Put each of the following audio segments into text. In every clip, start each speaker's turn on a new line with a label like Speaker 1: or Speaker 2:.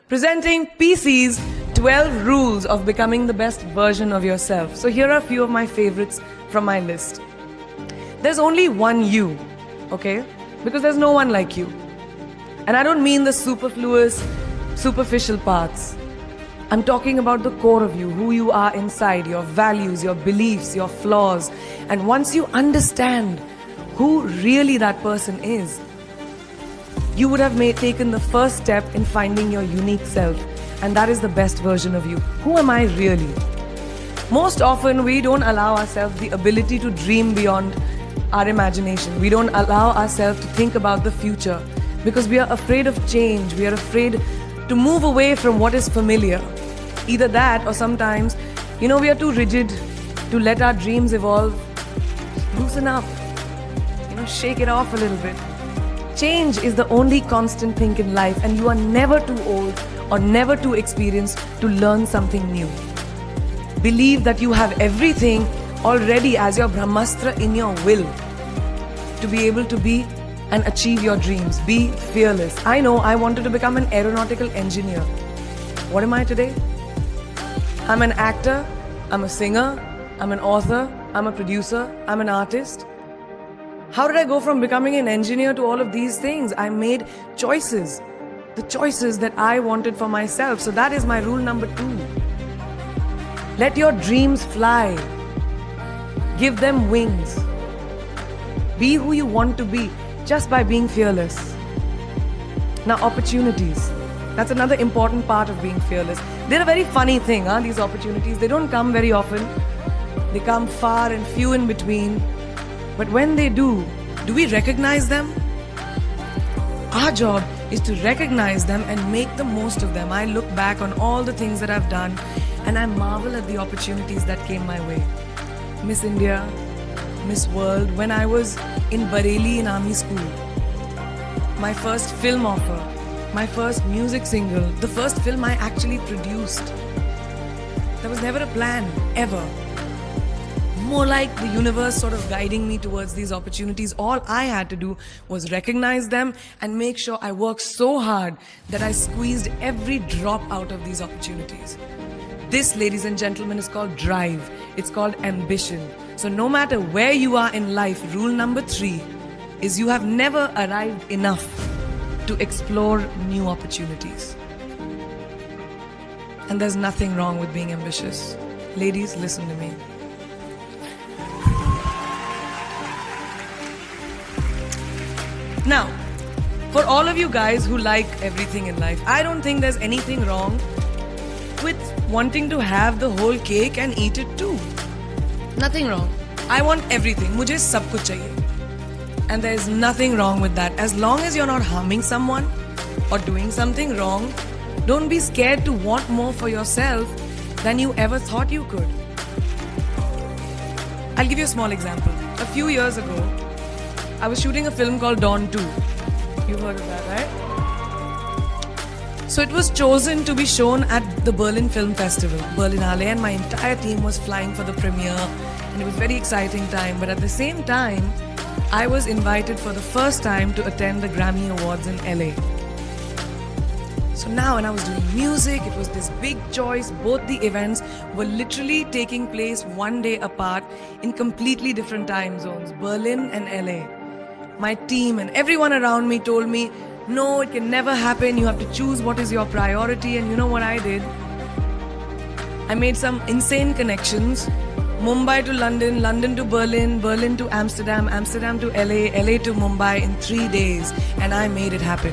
Speaker 1: Presenting PC's 12 rules of becoming the best version of yourself. So here are a few of my favorites from my list. There's only one you, okay? Because there's no one like you. And I don't mean the superfluous, superficial parts. I'm talking about the core of you, who you are inside, your values, your beliefs, your flaws. And once you understand who really that person is, you would have taken the first step in finding your unique self. And that is the best version of you. Who am I really? Most often, we don't allow ourselves the ability to dream beyond our imagination. We don't allow ourselves to think about the future because we are afraid of change. We are afraid to move away from what is familiar. Either that or sometimes, we are too rigid to let our dreams evolve. Loosen up. Shake it off a little bit. Change is the only constant thing in life, and you are never too old or never too experienced to learn something new. Believe that you have everything already as your Brahmastra in your will to be able to be and achieve your dreams. Be fearless. I know I wanted to become an aeronautical engineer. What am I today? I'm an actor, I'm a singer, I'm an author, I'm a producer, I'm an artist. How did I go from becoming an engineer to all of these things? I made choices. The choices that I wanted for myself. So that is my rule number 2. Let your dreams fly. Give them wings. Be who you want to be just by being fearless. Now, opportunities. That's another important part of being fearless. They're a very funny thing, these opportunities. They don't come very often. They come far and few in between. But when they do we recognize them? Our job is to recognize them and make the most of them. I look back on all the things that I've done and I marvel at the opportunities that came my way. Miss India, Miss World, when I was in Bareilly in army school. My first film offer, my first music single, the first film I actually produced. There was never a plan, ever. More like the universe sort of guiding me towards these opportunities. All I had to do was recognize them and make sure I worked so hard that I squeezed every drop out of these opportunities. This, ladies and gentlemen, is called drive. It's called ambition. So no matter where you are in life, rule number 3 is you have never arrived enough to explore new opportunities. And there's nothing wrong with being ambitious. Ladies, listen to me. Now, for all of you guys who like everything in life, I don't think there's anything wrong with wanting to have the whole cake and eat it too. Nothing wrong. I want everything. Mujhe sab kuch chahiye. And there is nothing wrong with that. As long as you're not harming someone or doing something wrong, don't be scared to want more for yourself than you ever thought you could. I'll give you a small example. A few years ago, I was shooting a film called Dawn 2. You've heard of that, right? So it was chosen to be shown at the Berlin Film Festival, Berlinale, and my entire team was flying for the premiere, and it was a very exciting time. But at the same time, I was invited for the first time to attend the Grammy Awards in LA. So now when I was doing music, it was this big choice. Both the events were literally taking place one day apart in completely different time zones, Berlin and LA. My team and everyone around me told me, no, it can never happen. You have to choose what is your priority. And you know what I did? I made some insane connections. Mumbai to London, London to Berlin, Berlin to Amsterdam, Amsterdam to LA, LA to Mumbai in 3 days. And I made it happen.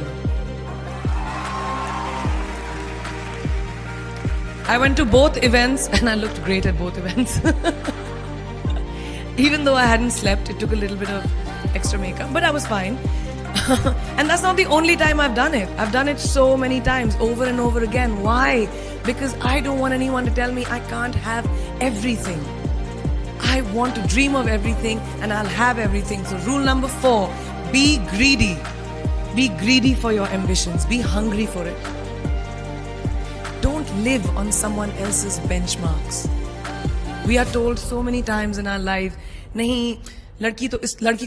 Speaker 1: I went to both events and I looked great at both events. Even though I hadn't slept, it took a little bit of extra makeup, but I was fine. And that's not the only time I've done it. I've done it so many times, over and over again. Why? Because I don't want anyone to tell me I can't have everything. I want to dream of everything and I'll have everything. So rule number 4, be greedy. Be greedy for your ambitions. Be hungry for it. Don't live on someone else's benchmarks. We are told so many times in our life, nahi, लड़की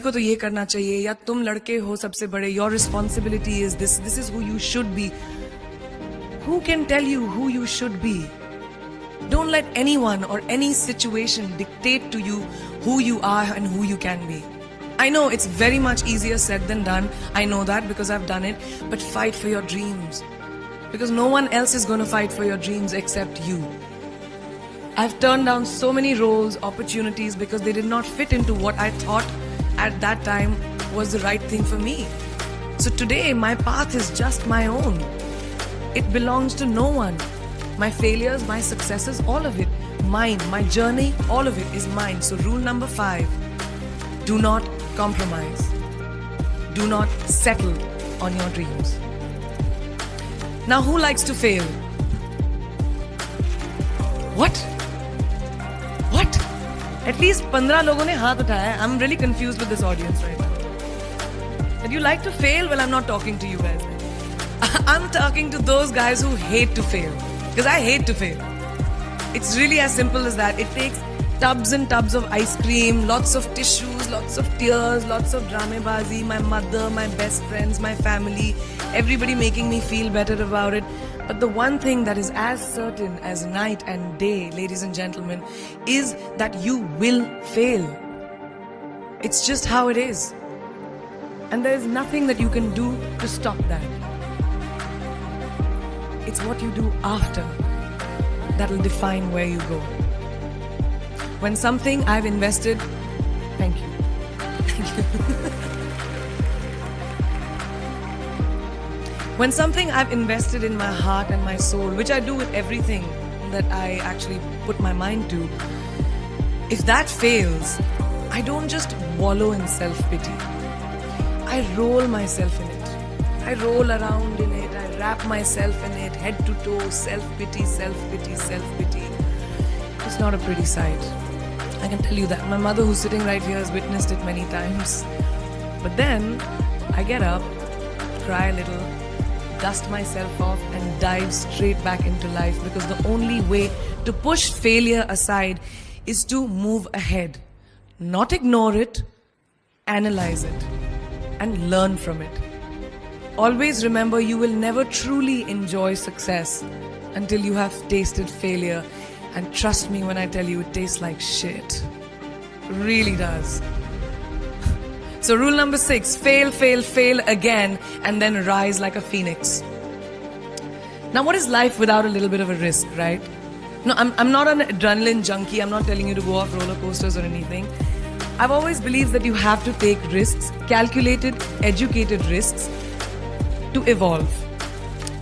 Speaker 1: को तो ये करना चाहिए, या तुम लड़के हो सबसे बड़े, your responsibility is this is who you should be. who can tell you who you should be? Don't let anyone or any situation dictate to you who you are and who you can be. I know it's very much easier said than done. I know that because I've done it. But fight for your dreams. Because no one else is going to fight for your dreams except you. I've turned down so many roles, opportunities because they did not fit into what I thought at that time was the right thing for me. So today, my path is just my own. It belongs to no one. My failures, my successes, all of it, mine. My journey, all of it is mine. So rule number 5, do not compromise. Do not settle on your dreams. Now, who likes to fail? What? What? At least 15 लोगों ने हाथ उठाया. I'm really confused with this audience right now. That you like to fail? Well, I'm not talking to you guys. I'm talking to those guys who hate to fail. Because I hate to fail. It's really as simple as that. It takes tubs and tubs of ice cream, lots of tissues, lots of tears, lots of dramabazi, my mother, my best friends, my family, everybody making me feel better about it. But the one thing that is as certain as night and day, ladies and gentlemen, is that you will fail. It's just how it is. And there is nothing that you can do to stop that. It's what you do after that will define where you go. When something I've invested, thank you. When something I've invested in my heart and my soul, which I do with everything that I actually put my mind to, if that fails, I don't just wallow in self-pity. I roll myself in it. I roll around in it. I wrap myself in it, head to toe, self-pity, self-pity, self-pity. It's not a pretty sight. I can tell you that. My mother, who's sitting right here, has witnessed it many times. But then, I get up, cry a little, dust myself off and dive straight back into life, because the only way to push failure aside is to move ahead. Not ignore it, analyze it, and learn from it. Always remember, you will never truly enjoy success until you have tasted failure. And trust me when I tell you, it tastes like shit. It really does. So rule number 6, fail, fail, fail again, and then rise like a phoenix. Now, what is life without a little bit of a risk, right? No, I'm not an adrenaline junkie. I'm not telling you to go off roller coasters or anything. I've always believed that you have to take risks, calculated, educated risks, to evolve.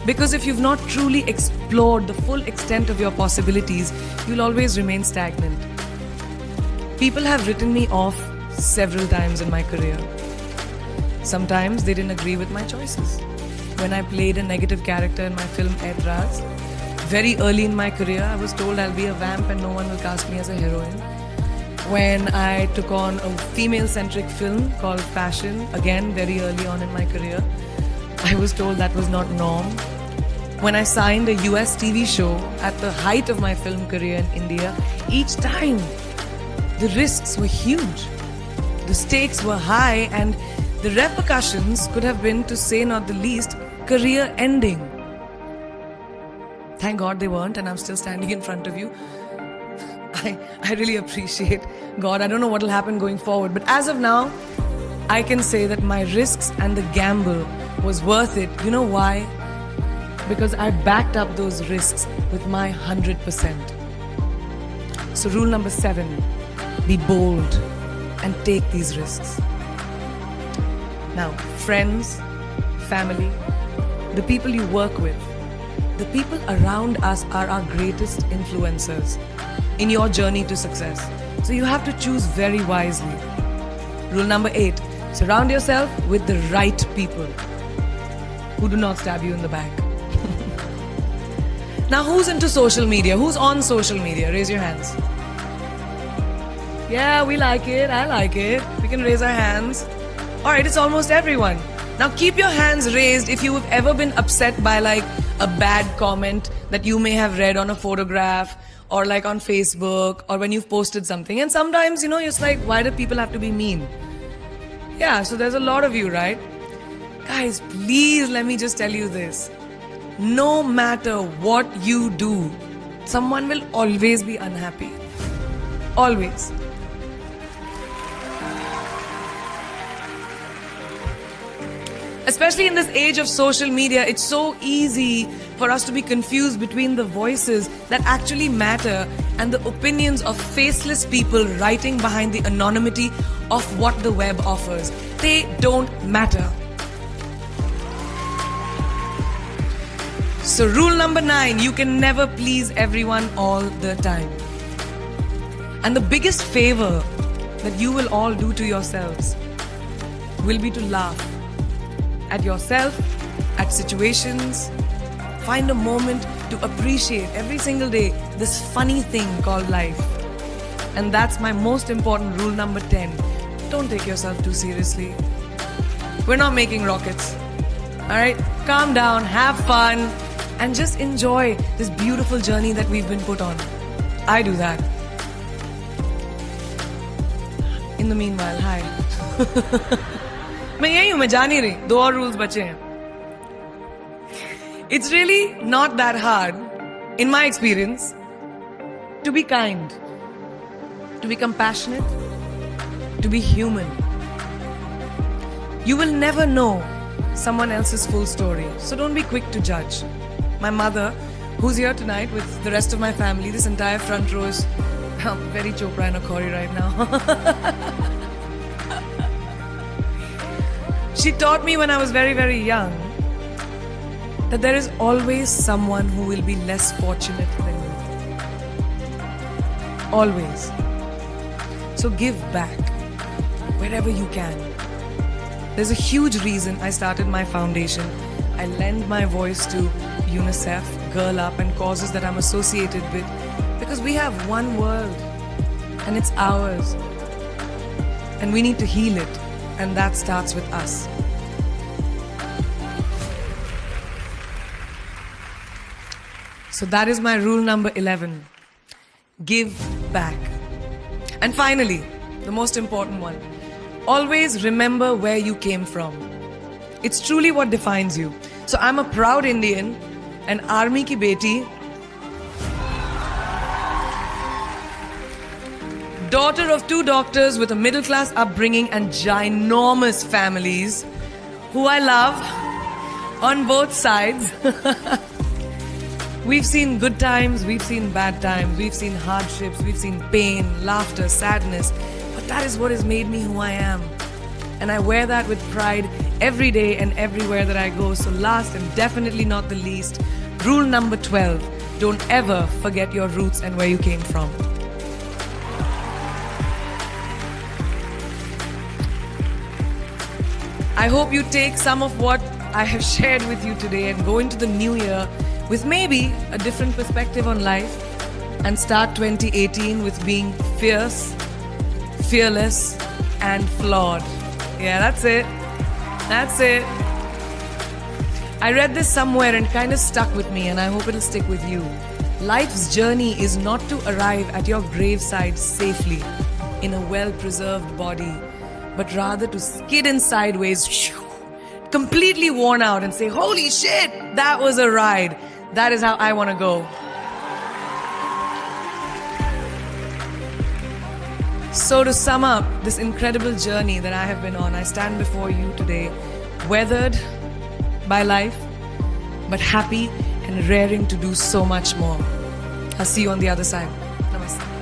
Speaker 1: Because if you've not truly explored the full extent of your possibilities, you'll always remain stagnant. People have written me off several times in my career. Sometimes they didn't agree with my choices. When I played a negative character in my film Aitraz, very early in my career, I was told I'll be a vamp and no one will cast me as a heroine. When I took on a female-centric film called Fashion, again very early on in my career, I was told that was not norm. When I signed a US TV show at the height of my film career in India, each time the risks were huge. The stakes were high and the repercussions could have been, to say not the least, career ending. Thank God they weren't, and I'm still standing in front of you. I really appreciate God. I don't know what will happen going forward, but as of now, I can say that my risks and the gamble was worth it. You know why? Because I backed up those risks with my 100%. So rule number 7, be bold and take these risks. Now, friends, family, the people you work with, the people around us are our greatest influencers in your journey to success. So you have to choose very wisely. Rule number 8, surround yourself with the right people who do not stab you in the back. Now, who's into social media? Who's on social media? Raise your hands. Yeah, we like it. I like it. We can raise our hands. All right, it's almost everyone. Now, keep your hands raised if you have ever been upset by like a bad comment that you may have read on a photograph or like on Facebook or when you've posted something. And sometimes, you're just like, why do people have to be mean? Yeah, so there's a lot of you, right? Guys, please let me just tell you this. no matter what you do, someone will always be unhappy. Always. Especially in this age of social media, it's so easy for us to be confused between the voices that actually matter and the opinions of faceless people writing behind the anonymity of what the web offers. They don't matter. So rule number 9, you can never please everyone all the time. And the biggest favor that you will all do to yourselves will be to laugh at yourself, at situations. Find a moment to appreciate every single day this funny thing called life. And that's my most important rule number 10. Don't take yourself too seriously. We're not making rockets. Alright? Calm down, have fun, and just enjoy this beautiful journey that we've been put on. I do that. In the meanwhile, hi. मैं यही हूँ, मैं जा नहीं रही. 2 और rules बचे हैं. It's really not that hard, in my experience, to be kind, to be compassionate, to be human. You will never know someone else's full story, so don't be quick to judge. My mother, who's here tonight with the rest of my family, this entire front row is very Chopra and Akhori right now. She taught me when I was very, very young that there is always someone who will be less fortunate than you. Always. So give back wherever you can. There's a huge reason I started my foundation. I lend my voice to UNICEF, Girl Up, and causes that I'm associated with because we have one world and it's ours. And we need to heal it. And that starts with us. So that is my rule number 11. Give back. And finally, the most important one. Always remember where you came from. It's truly what defines you. So I'm a proud Indian, an army ki beti, daughter of 2 doctors with a middle-class upbringing and ginormous families who I love on both sides. We've seen good times, we've seen bad times, we've seen hardships, we've seen pain, laughter, sadness. But that is what has made me who I am. And I wear that with pride every day and everywhere that I go. So last and definitely not the least, rule number 12, don't ever forget your roots and where you came from. I hope you take some of what I have shared with you today and go into the new year with maybe a different perspective on life and start 2018 with being fierce, fearless, and flawed. Yeah, that's it. That's it. I read this somewhere and kind of stuck with me, and I hope it'll stick with you. Life's journey is not to arrive at your graveside safely in a well-preserved body, but rather to skid in sideways, completely worn out, and say, holy shit, that was a ride. That is how I want to go. So to sum up this incredible journey that I have been on, I stand before you today, weathered by life, but happy and raring to do so much more. I'll see you on the other side. Namaste.